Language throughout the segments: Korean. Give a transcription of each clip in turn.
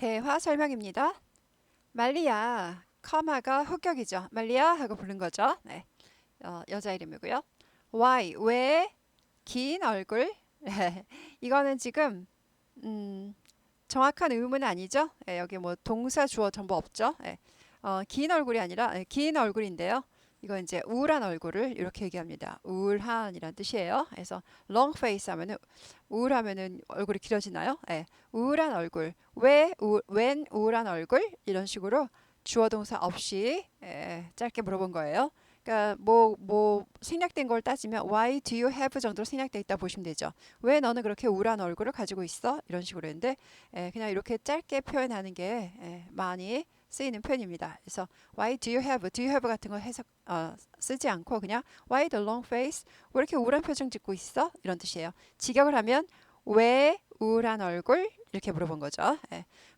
대화 설명입니다. 말리야, 커마가 흑격이죠. 말리야 하고 부른 거죠. 네, 여자 이름이고요. Why, 왜, 긴 얼굴. 이거는 지금 정확한 의문은 아니죠. 여기 뭐 동사 주어 전부 없죠. 긴 얼굴이 아니라 긴 얼굴인데요. 이거 이제 우울한 얼굴을 이렇게 얘기합니다. 우울한이란 뜻이에요. 그래서 long face 하면은 우울하면은 얼굴이 길어지나요? 우울한 얼굴. 웬 우울한 얼굴? 이런 식으로 주어 동사 없이 짧게 물어본 거예요. 그러니까 뭐 생략된 걸 따지면 why do you have 정도로 생략돼 있다 보시면 되죠. 왜 너는 그렇게 우울한 얼굴을 가지고 있어? 이런 식으로 했는데 그냥 이렇게 짧게 표현하는 게 많이 쓰이는 표현입니다. 그래서 why do you have 같은 거 쓰지 않고 그냥 why the long face? 왜 이렇게 우울한 표정 짓고 있어? 이런 뜻이에요. 직역을 하면 왜 우울한 얼굴? 이렇게 물어본 거죠.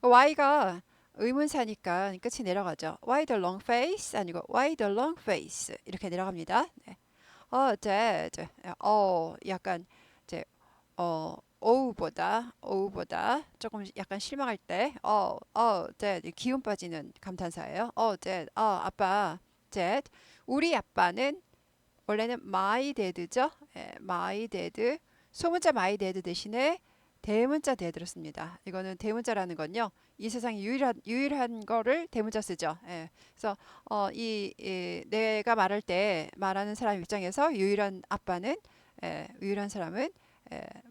why가 의문사니까 끝이 내려가죠. Why the long face? 아니고 Why the long face? 이렇게 내려갑니다. 네. dad. 약간 이제 오우보다 조금 약간 실망할 때 dad 기운 빠지는 감탄사예요. dad. 아빠. dad. 우리 아빠는 원래는 my dad죠. my dad. 소문자 my dad 대신에 대문자 dad를 씁니다. 이거는 대문자라는 건요. 이 세상에 유일한 거를 대문자 쓰죠. 그래서 내가 말하는 사람 입장에서 유일한 사람은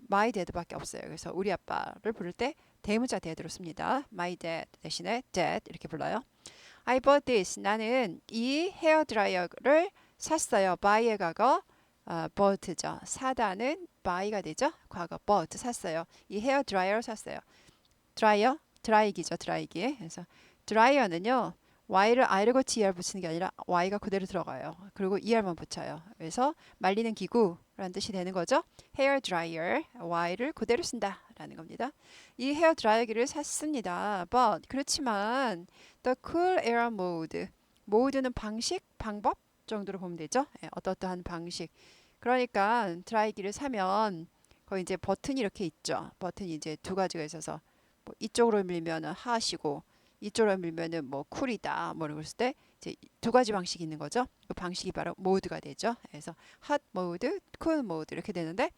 my dad밖에 없어요. 그래서 우리 아빠를 부를 때 대문자 dad로 씁니다. my dad 대신에 dad 이렇게 불러요. I bought this. 나는 이 헤어 드라이어를 샀어요. buy의 과거 bought죠. 사다는 buy가 되죠. 과거 bought 샀어요. 이 헤어 드라이어를 샀어요. 드라이어 드라이기죠. 드라이기. 그래서 드라이어는요. y를 i를 고치 er 붙이는 게 아니라 y가 그대로 들어가요. 그리고 er만 붙여요. 그래서 말리는 기구라는 뜻이 되는 거죠. 헤어 드라이어 y를 그대로 쓴다라는 겁니다. 이 헤어 드라이기를 샀습니다. But 그렇지만 the cool air mode mode는 방식, 방법 정도로 보면 되죠. 어떠한 방식. 그러니까 드라이기를 사면 거기 이제 버튼이 이렇게 있죠. 버튼이 이제 두 가지가 있어서 뭐 이쪽으로 밀면은 핫이고 이쪽으로 밀면은 뭐 쿨이다 뭐 그랬을 때 이제 두 가지 방식이 있는 거죠. 그 방식이 바로 모드가 되죠. 그래서 핫 모드, 쿨 모드 이렇게 되는데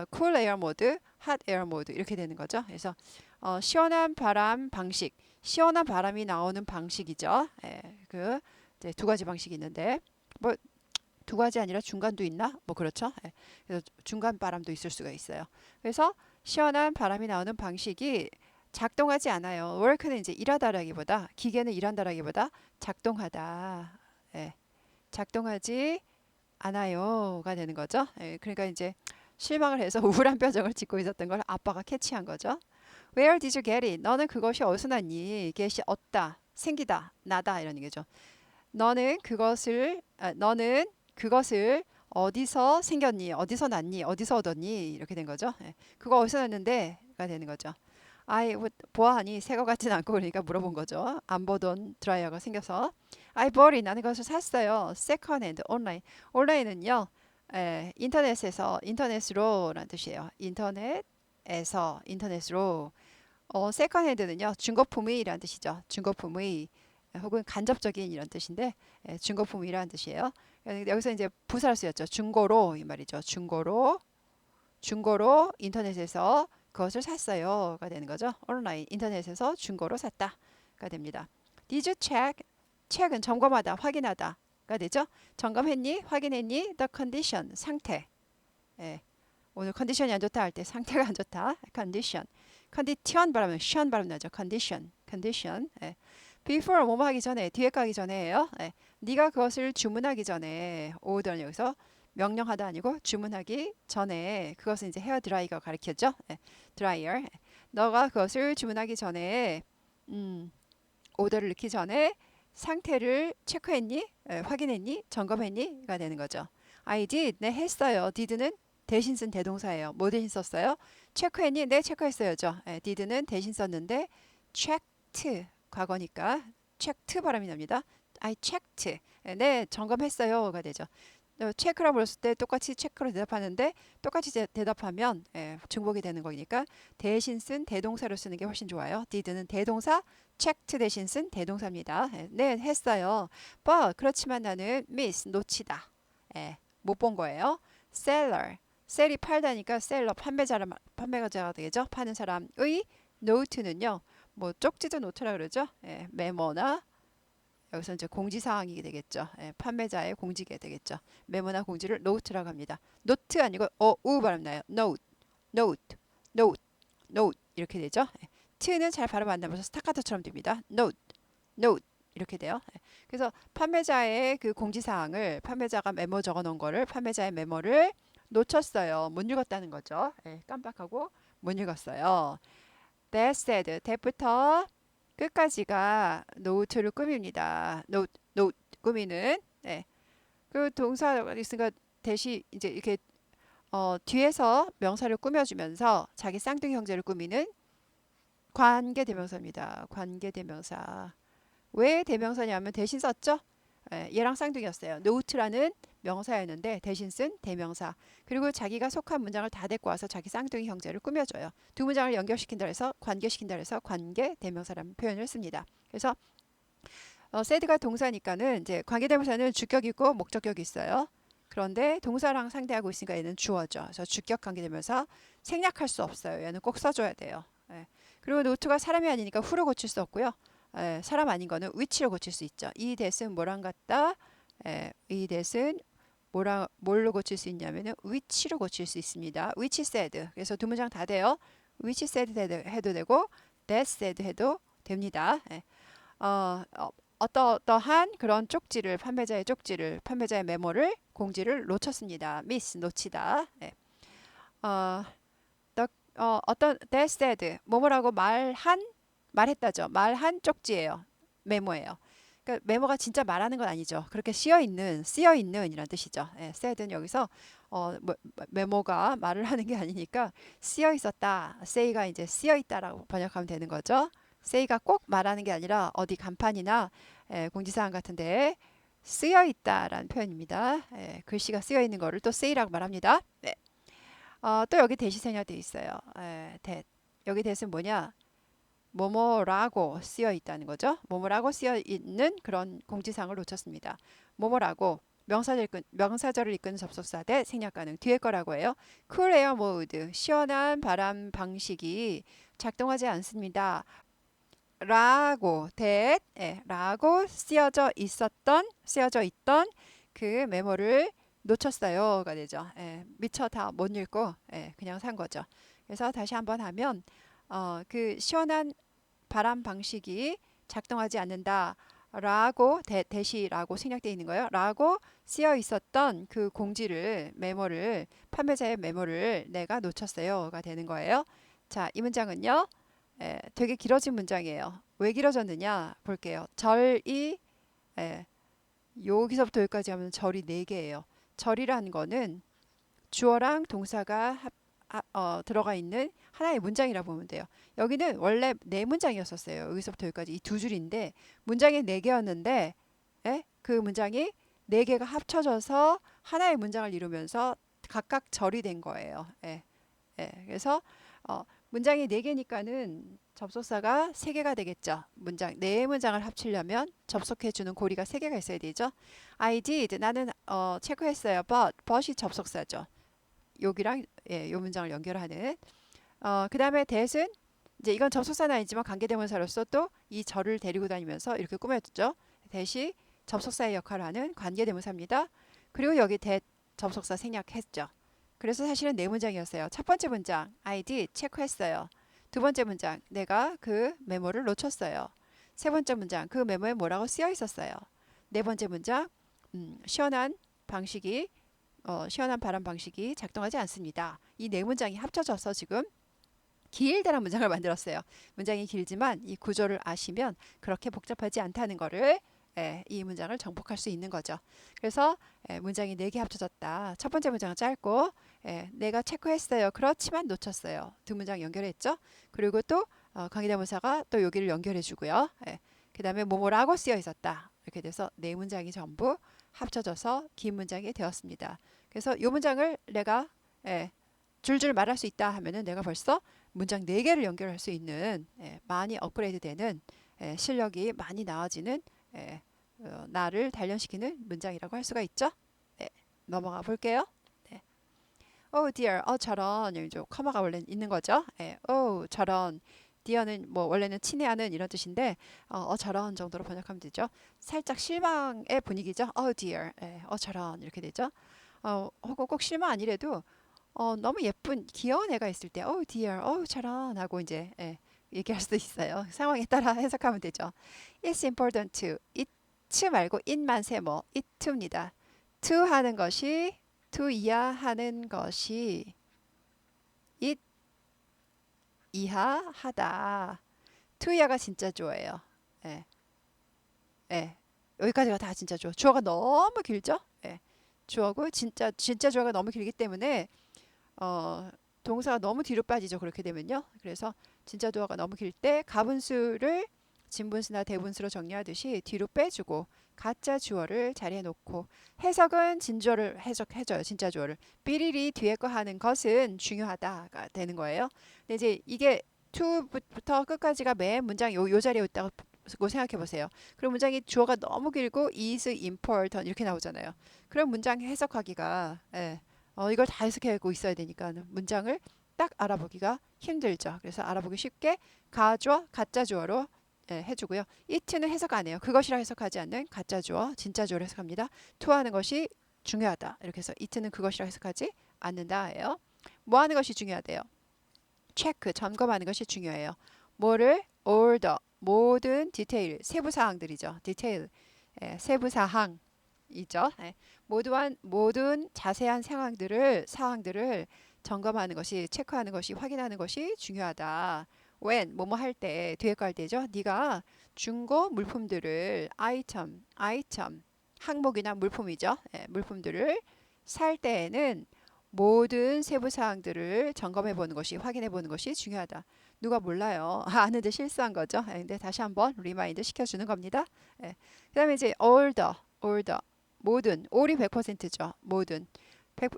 쿨 에어 모드, 핫 에어 모드 이렇게 되는 거죠. 그래서 시원한 바람 방식, 시원한 바람이 나오는 방식이죠. 그 이제 두 가지 방식이 있는데 뭐 두 가지 아니라 중간도 있나? 뭐 그렇죠. 그래서 중간 바람도 있을 수가 있어요. 그래서 시원한 바람이 나오는 방식이 작동하지 않아요. work는 이제 일하다라기보다 기계는 일한다라기보다 작동하다. 작동하지 않아요가 되는 거죠. 그러니까 이제 실망을 해서 우울한 표정을 짓고 있었던 걸 아빠가 캐치한 거죠. Where did you get it? 너는 그것이 어디서 났니? get이 얻다, 생기다, 나다 이런 얘기죠. 너는 그것을 어디서 생겼니? 어디서 났니? 어디서 얻었니? 이렇게 된 거죠. 그거 어디서 났는데?가 되는 거죠. 보아하니 새 거 같진 않고 그러니까 물어본 거죠. 안 보던 드라이어가 생겨서 I bought it. 나는 그것을 샀어요. second hand 온라인. 온라인은요. 인터넷으로라는 뜻이에요. 인터넷으로 second hand는요. 중고품의라는 뜻이죠. 중고품의 혹은 간접적인 이런 뜻인데 중고품이라는 뜻이에요. 여기서 이제 부사를 쓰였죠. 중고로 이 말이죠. 중고로 인터넷에서 그것을 샀어요가 되는 거죠. 온라인 인터넷에서 중고로 샀다가 됩니다. Did you check? check은 점검하다, 확인하다가 되죠. 점검했니? 확인했니? The condition 상태. 오늘 컨디션이 안 좋다 할 때 상태가 안 좋다. condition. 컨디션 발음은 션 발음 나죠. condition. before 뭐뭐 하기 전에 뒤에 가기 전에예요. 네가 그것을 주문하기 전에 order는 여기서 명령하다 아니고 주문하기 전에 그것은 이제 헤어 드라이가 가리켰죠. 드라이어. 너가 그것을 주문하기 전에 오더를 넣기 전에 상태를 체크했니? 확인했니? 점검했니?가 되는 거죠. I did. 네 했어요. did는 대신 쓴 대동사예요. 뭐 대신 썼어요? 체크했니? 네 체크했어요죠. did는 대신 썼는데 checked 과거니까 checked 발음이 납니다. I checked. 네 점검했어요가 되죠. 체크라고 불렀을 때 똑같이 체크로 대답하는데 똑같이 대답하면 중복이 되는 거니까 대신 쓴 대동사로 쓰는 게 훨씬 좋아요. did는 대동사, checked 대신 쓴 대동사입니다. 네, 했어요. but 그렇지만 나는 miss 놓치다. 못 본 거예요. seller, 셀이 팔다니까 셀러 판매자가 되겠죠. 파는 사람의 노트는요. 뭐 쪽지도 노트라 그러죠. 메모나 여기서 이제 공지사항이 되겠죠. 판매자의 공지게 되겠죠. 메모나 공지를 노트라고 합니다. 노트 아니고 우 발음 나요. note, note, note, note 이렇게 되죠. t는 잘 발음 안 나면서 스타카토처럼 됩니다. note, note 이렇게 돼요. 그래서 판매자의 그 공지사항을 판매자가 메모 적어 놓은 거를 판매자의 메모를 놓쳤어요. 못 읽었다는 거죠. 깜빡하고 못 읽었어요. That said, that부터 끝까지가 노트를 꾸밉니다. 노트 꾸미는 그 동사가 있으니까 대시 이제 이렇게 뒤에서 명사를 꾸며주면서 자기 쌍둥이 형제를 꾸미는 관계대명사입니다. 관계대명사. 왜 대명사냐면 대신 썼죠? 얘랑 쌍둥이였어요. 노트라는 명사였는데 대신 쓴 대명사. 그리고 자기가 속한 문장을 다 데리고 와서 자기 쌍둥이 형제를 꾸며줘요. 두 문장을 연결시킨다 해서 관계시킨다 해서 관계 대명사라는 표현을 씁니다. 그래서 said가 동사니까는 이제 관계대명사는 주격 있고 목적격이 있어요. 그런데 동사랑 상대하고 있으니까 얘는 주어죠. 그래서 주격 관계대명사 생략할 수 없어요. 얘는 꼭 써줘야 돼요. 그리고 노트가 사람이 아니니까 후로 고칠 수 없고요. 사람 아닌 거는 위치로 고칠 수 있죠. 이 that은 뭐랑 같다? 이 that은 뭘로 고칠 수 있냐면은 위치로 고칠 수 있습니다. which said. 그래서 두 문장 다 돼요. which said 해도 되고 that said 해도 됩니다. 어떠한 그런 쪽지를 판매자의 메모를 공지를 놓쳤습니다. miss 놓치다. 어떤 that said 뭐뭐라고 말했다죠. 말한 쪽지예요. 메모예요. 그러니까 메모가 진짜 말하는 건 아니죠. 그렇게 쓰여 있는 이란 뜻이죠. said는 여기서 메모가 말을 하는 게 아니니까 쓰여 있었다. say가 이제 쓰여 있다라고 번역하면 되는 거죠. say가 꼭 말하는 게 아니라 어디 간판이나 공지사항 같은데 쓰여 있다라는 표현입니다. 글씨가 쓰여 있는 거를 또 say라고 말합니다. 또 여기 대시 생략되어 있어요. 여기 대시는 뭐냐? 뭐뭐라고 쓰여 있다는 거죠. 뭐뭐라고 쓰여 있는 그런 공지사항을 놓쳤습니다. 뭐뭐라고 명사절을 이끄는 접속사 대 생략 가능 뒤에 거라고 해요. Cool air mode 시원한 바람 방식이 작동하지 않습니다. 라고 라고 쓰여져 있던 그 메모를 놓쳤어요가 되죠. 미처 다 못 읽고 그냥 산 거죠. 그래서 다시 한번 하면 그 시원한 바람 방식이 작동하지 않는다 라고 대시라고 생략되어 있는 거예요. 라고 쓰여 있었던 그 메모를 판매자의 메모를 내가 놓쳤어요가 되는 거예요. 자, 이 문장은요. 되게 길어진 문장이에요. 왜 길어졌느냐 볼게요. 절이 여기서부터 여기까지 하면 절이 4개예요. 절이라는 거는 주어랑 동사가 들어가 있는 하나의 문장이라 보면 돼요. 여기는 원래 4문장이었었어요. 여기서부터 여기까지 이 2줄인데 문장이 4개였는데 그 문장이 4개가 합쳐져서 하나의 문장을 이루면서 각각 절이 된 거예요. 그래서 문장이 4개니까는 접속사가 3개가 되겠죠. 4문장을 합치려면 접속해주는 고리가 3개가 있어야 되죠. I did 나는 체크했어요. but이 접속사죠. 여기랑 요 문장을 연결하는 그 다음에 that은 이제 이건 접속사는 아니지만 관계대명사로서 또 이 절을 데리고 다니면서 이렇게 꾸며줬죠. that이 접속사의 역할을 하는 관계대명사입니다. 그리고 여기 that 접속사 생략했죠. 그래서 사실은 4문장이었어요. 첫 번째 문장 I did 체크했어요. 두 번째 문장 내가 그 메모를 놓쳤어요. 세 번째 문장 그 메모에 뭐라고 쓰여 있었어요. 네 번째 문장 시원한 바람 방식이 작동하지 않습니다. 이 4문장이 합쳐져서 지금 길다란 문장을 만들었어요. 문장이 길지만 이 구조를 아시면 그렇게 복잡하지 않다는 거를 이 문장을 정복할 수 있는 거죠. 그래서 문장이 4개 합쳐졌다. 첫 번째 문장은 짧고 내가 체크했어요. 그렇지만 놓쳤어요. 두 문장 연결했죠. 그리고 또 관계대명사가 또 여기를 연결해 주고요. 그 다음에 뭐뭐라고 쓰여 있었다. 이렇게 돼서 4문장이 전부 합쳐져서 긴 문장이 되었습니다. 그래서 이 문장을 내가 줄줄 말할 수 있다 하면은 내가 벌써 문장 4개를 연결할 수 있는 많이 업그레이드 되는 실력이 많이 나아지는 나를 단련시키는 문장이라고 할 수가 있죠. 넘어가 볼게요. Oh dear, 저런 여기 좀 커마가 원래 있는 거죠. oh 저런 dear는 뭐 원래는 친애하는 이런 뜻인데 저런 정도로 번역하면 되죠. 살짝 실망의 분위기죠. Oh dear, 저런 이렇게 되죠. 혹은 꼭 실망 아니래도 너무 예쁜 귀여운 애가 있을 때 oh dear, 저런 하고 이제 얘기할 수도 있어요. 상황에 따라 해석하면 되죠. It's important to it 말고 it만 세모 it to입니다. to 하는 것이 to 이하하는 것이 it 이하하다. to 이하가 진짜 주어예요. 예, 여기까지가 다 진짜 주어. 주어가 너무 길죠? 주어고 진짜 주어가 너무 길기 때문에 동사가 너무 뒤로 빠지죠. 그렇게 되면요. 그래서 진짜 주어가 너무 길 때 가분수를 진분수나 대분수로 정리하듯이 뒤로 빼주고 가짜 주어를 자리에 놓고 해석은 진주어를 해석해줘요. 진짜 주어를. 삐리리 뒤에 거 하는 것은 중요하다가 되는 거예요. 근데 이제 이게 to부터 끝까지가 맨 문장 요 자리에 있다고 생각해 보세요. 그럼 문장이 주어가 너무 길고 is important 이렇게 나오잖아요. 그럼 문장 해석하기가 이걸 다 해석하고 있어야 되니까 문장을 딱 알아보기가 힘들죠. 그래서 알아보기 쉽게 가주어, 가짜 주어로 해주고요. it는 해석 안 해요. 그것이라 해석하지 않는 가짜 주어, 진짜 주어를 해석합니다. to 하는 것이 중요하다. 이렇게 해서 it는 그것이라 해석하지 않는다예요. 뭐 하는 것이 중요하대요. 체크, 점검하는 것이 중요해요. 뭐를? all the, 모든 디테일, 세부 사항들이죠. 디테일, 세부 사항이죠. 모든 자세한 사항들을 점검하는 것이, 체크하는 것이, 확인하는 것이 중요하다. when 뭐뭐 할 때, 뒤에 거 할 때죠. 네가 중고 물품들을 아이템 항목이나 물품이죠. 물품들을 살 때에는 모든 세부 사항들을 점검해 보는 것이, 확인해 보는 것이 중요하다. 누가 몰라요. 아는데 실수한 거죠. 근데 다시 한번 리마인드 시켜주는 겁니다. 그다음에 이제 all the 모든 all이 100%죠. 모든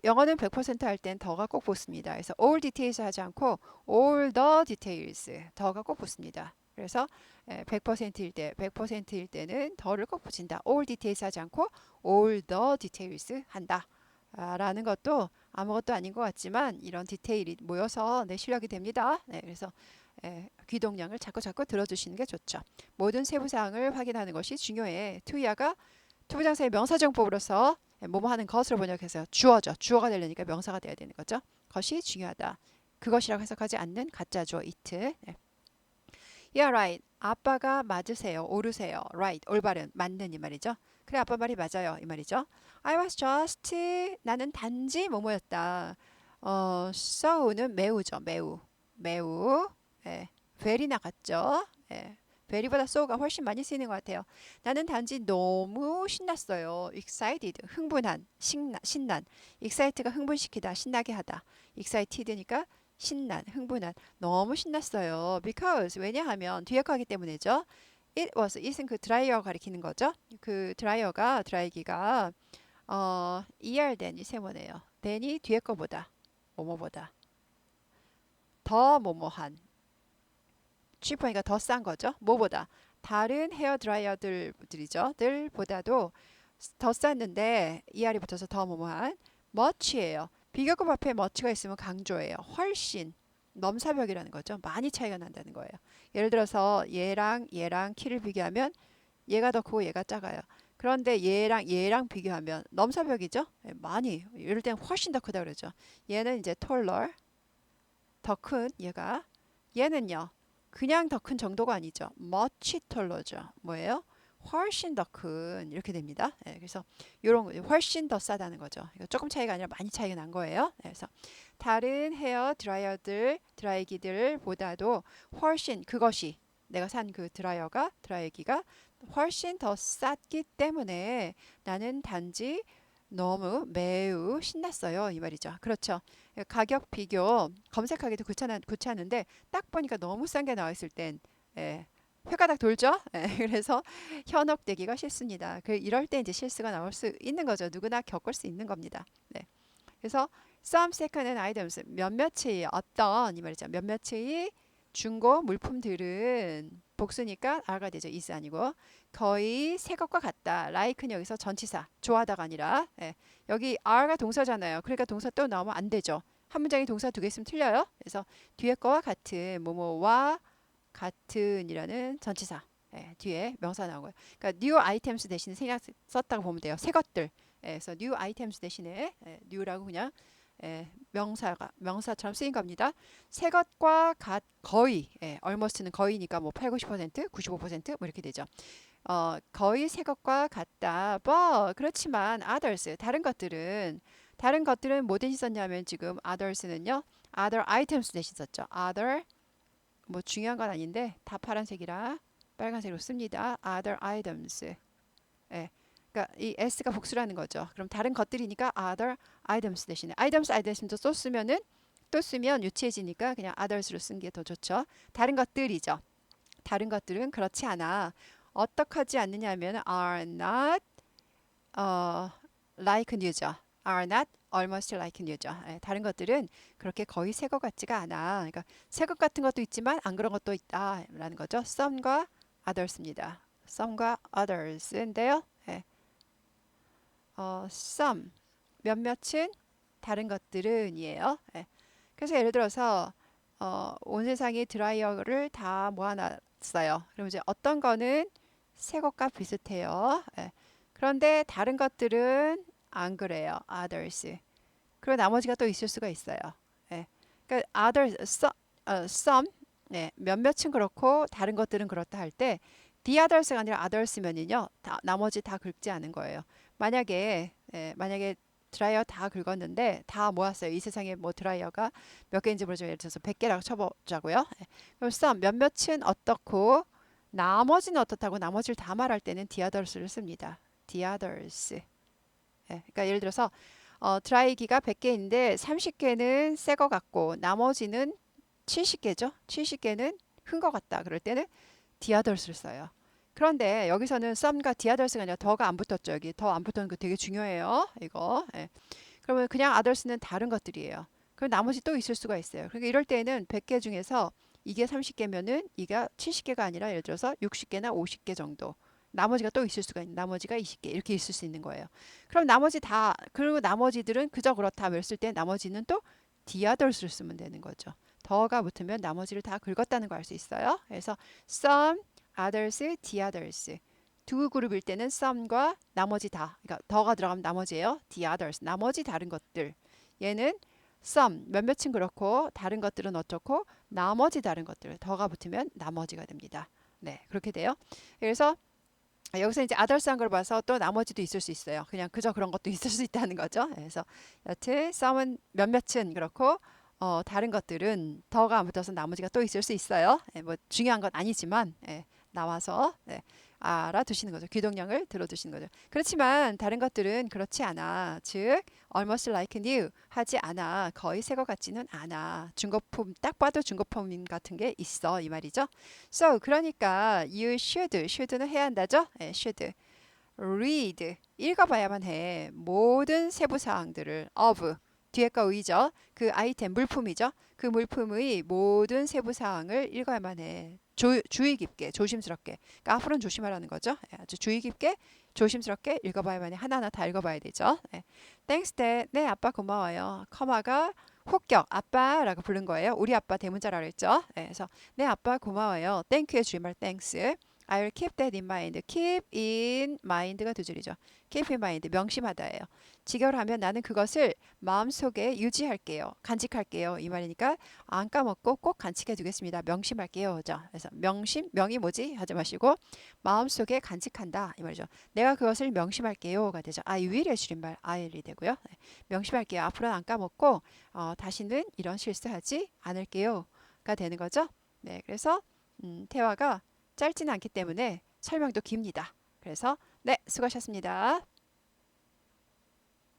영어는 100% 할 땐 더가 꼭 붙습니다. 그래서 all details 하지 않고 all the details 더가 꼭 붙습니다. 그래서 100%일 때, 100%일 때는 더를 꼭 붙인다. all details 하지 않고 all the details 한다. 라는 것도 아무것도 아닌 것 같지만 이런 디테일이 모여서 내 실력이 됩니다. 그래서 귀동량을 자꾸 들어주시는 게 좋죠. 모든 세부사항을 확인하는 것이 중요해. 투이아가 투부정사의 명사정법으로서 뭐뭐 하는 것으로 번역해서 주어죠. 주어가 되려니까 명사가 돼야 되는 거죠. 것이 중요하다. 그것이라고 해석하지 않는 가짜 주어 it. Yeah, right. 아빠가 맞으세요. 오르세요. Right. 올바른. 맞는 이 말이죠. 그래 아빠 말이 맞아요. 이 말이죠. I was just 나는 단지 뭐뭐였다. so는 매우죠. 매우. very 나갔죠. very보다 so가 훨씬 많이 쓰이는 것 같아요. 나는 단지 너무 신났어요. excited. 흥분한. 신난. excite가 흥분시키다. 신나게 하다. excited니까 신난, 흥분한, 너무 신났어요. Because 왜냐하면 뒤에 거 하기 때문이죠. it은 그 드라이어 가리키는 거죠. 그 드라이기가 ER 이 세모네요. then이 뒤에 거보다 뭐뭐보다 더 뭐뭐한 cheaper니까 더 싼 거죠. 뭐보다 다른 헤어 드라이어들이죠. 들보다도 더 쌌는데 ER이 붙어서 더 뭐뭐한 much예요. 비교급 앞에 much가 있으면 강조예요. 훨씬 넘사벽이라는 거죠. 많이 차이가 난다는 거예요. 예를 들어서 얘랑 키를 비교하면 얘가 더 크고 얘가 작아요. 그런데 얘랑 비교하면 넘사벽이죠. 많이 이럴 땐 훨씬 더 크다 그러죠. 얘는 이제 taller 더 큰 얘는요. 그냥 더 큰 정도가 아니죠. much taller죠. 뭐예요? 훨씬 더 큰 이렇게 됩니다. 그래서 이런 거 훨씬 더 싸다는 거죠. 이거 조금 차이가 아니라 많이 차이가 난 거예요. 그래서 다른 헤어 드라이기들보다도 훨씬 그것이 내가 산 그 드라이기가 훨씬 더 쌌기 때문에 나는 단지 너무 매우 신났어요. 이 말이죠. 그렇죠. 가격 비교 검색하기도 귀찮은데 딱 보니까 너무 싼 게 나와 있을 땐 횟가닥 돌죠? 예, 그래서 현혹되기가 쉽습니다. 이럴 때 이제 실수가 나올 수 있는 거죠. 누구나 겪을 수 있는 겁니다. 네. 그래서 some second-hand items 몇몇의 어떤 이 말이죠. 몇몇의 중고 물품들은 복수니까 R가 되죠. is 아니고 거의 새 것과 같다. like는 여기서 전치사 좋아하다가 아니라 예. 여기 R가 동사잖아요. 그러니까 동사 또 나오면 안 되죠. 한 문장에 동사 두 개 있으면 틀려요. 그래서 뒤에 거와 같은 뭐뭐와 같은이라는 전치사 예, 뒤에 명사 나온 거예요. 그러니까 new items 대신에 생략 썼다고 보면 돼요. 새 것들. 예, 그래서 new items 대신에 new라고 그냥 명사처럼 쓰인 겁니다. 새 것과 거의 almost는 거의니까 뭐 8, 90%, 95%뭐 이렇게 되죠. 거의 새 것과 같다. but 그렇지만 others 다른 것들은 뭐 대신 썼냐면 지금 others는요. other items 대신 썼죠. other 뭐 중요한 건 아닌데 다 파란색이라 빨간색으로 씁니다. other items. 예. 그러니까 이 s가 복수라는 거죠. 그럼 다른 것들이니까 other items 대신에 items도 또 쓰면 유치해지니까 그냥 others로 쓴 게 더 좋죠. 다른 것들이죠. 다른 것들은 그렇지 않아. 어떻게 하지 않느냐 하면 are not like new죠. are not almost like new죠. 다른 것들은 그렇게 거의 새 것 같지가 않아. 그러니까 새 것 같은 것도 있지만 안 그런 것도 있다라는 거죠. some과 others입니다. some과 others인데요. some 몇몇은 다른 것들은이에요. 그래서 예를 들어서 온 세상에 드라이어를 다 모아놨어요. 그럼 이제 어떤 거는 새 것과 비슷해요. 그런데 다른 것들은 안 그래요. others. 그리고 나머지가 또 있을 수가 있어요. 그러니까 some 몇몇은 그렇고 다른 것들은 그렇다 할 때 the others가 아니라 others면은요. 나머지 다 긁지 않은 거예요. 만약에 드라이어 다 긁었는데 다 모았어요. 이 세상에 뭐 드라이어가 몇 개인지 모르죠. 예를 들어서 100개라고 쳐보자고요. 그럼 some 몇몇은 어떻고 나머지는 어떻다고 나머지를 다 말할 때는 the others를 씁니다. the others. 그러니까 예를 들어서 드라이기가 100개인데 30개는 새 거 같고 나머지는 70개죠. 70개는 흔 거 같다. 그럴 때는 the others를 써요. 그런데 여기서는 some과 the others가 아니라 더가 안 붙었죠. 여기 더 안 붙은 거 되게 중요해요. 이거. 그러면 그냥 others는 다른 것들이에요. 그럼 나머지 또 있을 수가 있어요. 그러니까 이럴 때는 100개 중에서 이게 30개면은 이게 70개가 아니라 예를 들어서 60개나 50개 정도. 나머지가 또 있을 수가 있는 나머지가 20개 이렇게 있을 수 있는 거예요. 그럼 그리고 나머지들은 그저 그렇다 했을 때 나머지는 또 the others를 쓰면 되는 거죠. 더가 붙으면 나머지를 다 긁었다는 걸 알 수 있어요. 그래서 some, others, the others. 두 그룹일 때는 some과 나머지 다. 그러니까 더가 들어가면 나머지예요. the others. 나머지 다른 것들. 얘는 some 몇몇은 그렇고 다른 것들은 어쩌고 나머지 다른 것들. 더가 붙으면 나머지가 됩니다. 네, 그렇게 돼요. 그래서 여기서 이제 others한 걸 봐서 또 나머지도 있을 수 있어요. 그냥 그저 그런 것도 있을 수 있다는 거죠. 그래서 여튼 some은 몇몇은 그렇고 다른 것들은 더가 안 붙어서 나머지가 또 있을 수 있어요. 뭐 중요한 건 아니지만 나와서 알아두시는 거죠. 귀동량을 들어두시는 거죠. 그렇지만 다른 것들은 그렇지 않아. 즉 almost like new 하지 않아. 거의 새 것 같지는 않아. 중고품 딱 봐도 중고품 같은 게 있어 이 말이죠. So 그러니까 you should는 해야 한다죠. should read 읽어봐야만 해. 모든 세부 사항들을 of 뒤에 거 의죠. 그 아이템 물품이죠. 그 물품의 모든 세부 사항을 읽어야만 해. 주의 깊게 조심스럽게. 그러니까 앞으로는 조심하라는 거죠. 아주 주의 깊게 조심스럽게 읽어봐야만 해. 하나하나 다 읽어봐야 되죠. Thanks dad. 네 아빠 고마워요. 커마가 혹격 아빠라고 부른 거예요. 우리 아빠 대문자라고 했죠. 그래서 네 아빠 고마워요. Thank의 줄임말 thanks. I'll keep that in mind. Keep in mind가 두 줄이죠. Keep in mind 명심하다예요. 직역을 하면 나는 그것을 마음속에 유지할게요. 간직할게요. 이 말이니까 안 까먹고 꼭 간직해 두겠습니다. 명심할게요. 그래서 명이 뭐지? 하지 마시고 마음속에 간직한다. 이 말이죠. 내가 그것을 명심할게요가 되죠. I will의 줄임말 I'll이 되고요. 명심할게요. 앞으로는 안 까먹고 다시는 이런 실수하지 않을게요가 되는 거죠. 네, 그래서 대화가 짧지는 않기 때문에 설명도 깁니다. 그래서 네, 수고하셨습니다.